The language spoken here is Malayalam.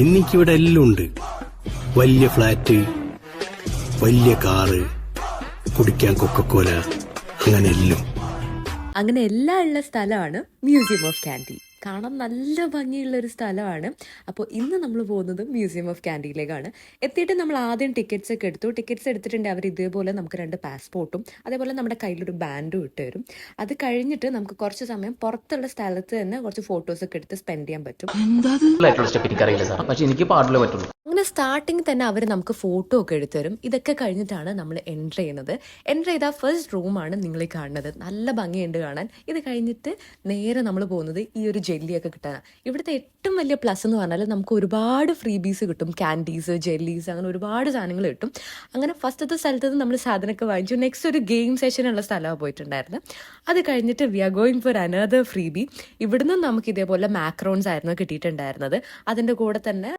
ഇന്നിക്കിവിടെ എല്ലാം ഉണ്ട്. വലിയ ഫ്ലാറ്റ്, വലിയ കാറ്, കുടിക്കാൻ കൊക്കക്കോല, അങ്ങനെ എല്ലാം. അങ്ങനെ എല്ലാം ഉള്ള സ്ഥലമാണ് മ്യൂസിയം ഓഫ് ക്യാൻഡി. കാണാൻ നല്ല ഭംഗിയുള്ള ഒരു സ്ഥലമാണ്. അപ്പോൾ ഇന്ന് നമ്മൾ പോകുന്നത് മ്യൂസിയം ഓഫ് ക്യാൻഡിയിലേക്കാണ്. എത്തിയിട്ട് നമ്മൾ ആദ്യം ടിക്കറ്റ്സ് ഒക്കെ എടുത്തു. ടിക്കറ്റ്സ് എടുത്തിട്ടുണ്ടെങ്കിൽ അവർ ഇതേപോലെ നമുക്ക് 2 പാസ്പോർട്ടും അതേപോലെ നമ്മുടെ കയ്യിലൊരു ബാൻഡും ഇട്ട് തരും. അത് കഴിഞ്ഞിട്ട് നമുക്ക് കുറച്ച് സമയം പുറത്തുള്ള സ്ഥലത്ത് തന്നെ കുറച്ച് ഫോട്ടോസ് ഒക്കെ എടുത്ത് സ്പെൻഡ് ചെയ്യാൻ പറ്റും. അങ്ങനെ സ്റ്റാർട്ടിങ് തന്നെ അവർ നമുക്ക് ഫോട്ടോ ഒക്കെ എടുത്തു തരും. ഇതൊക്കെ കഴിഞ്ഞിട്ടാണ് നമ്മൾ എൻ്റർ ചെയ്യുന്നത്. എൻ്റർ ചെയ്ത ഫസ്റ്റ് റൂമാണ് നിങ്ങൾ കാണുന്നത്. നല്ല ഭംഗിയുണ്ട് കാണാൻ. ഇത് കഴിഞ്ഞിട്ട് നേരെ നമ്മൾ പോകുന്നത് ഈ ഒരു ജെല്ലിയൊക്കെ കിട്ടാനാണ്. ഇവിടുത്തെ ഏറ്റവും വലിയ പ്ലസ് എന്ന് പറഞ്ഞാൽ നമുക്ക് ഒരുപാട് ഫ്രീബീസ് കിട്ടും. ക്യാൻഡീസ്, ജെല്ലീസ്, അങ്ങനെ ഒരുപാട് സാധനങ്ങൾ കിട്ടും. അങ്ങനെ ഫസ്റ്റത്തെ സ്ഥലത്ത് നമ്മൾ സാധനമൊക്കെ വാങ്ങിച്ചു. നെക്സ്റ്റ് ഒരു ഗെയിം സെഷനുള്ള സ്ഥലമാണ് പോയിട്ടുണ്ടായിരുന്നത്. അത് കഴിഞ്ഞിട്ട് we are going for another freebie. ഇവിടുന്ന് നമുക്ക് ഇതേപോലെ മാക്രോൺസ് ആയിരുന്നു കിട്ടിയിട്ടുണ്ടായിരുന്നത്. അതിൻ്റെ കൂടെ തന്നെ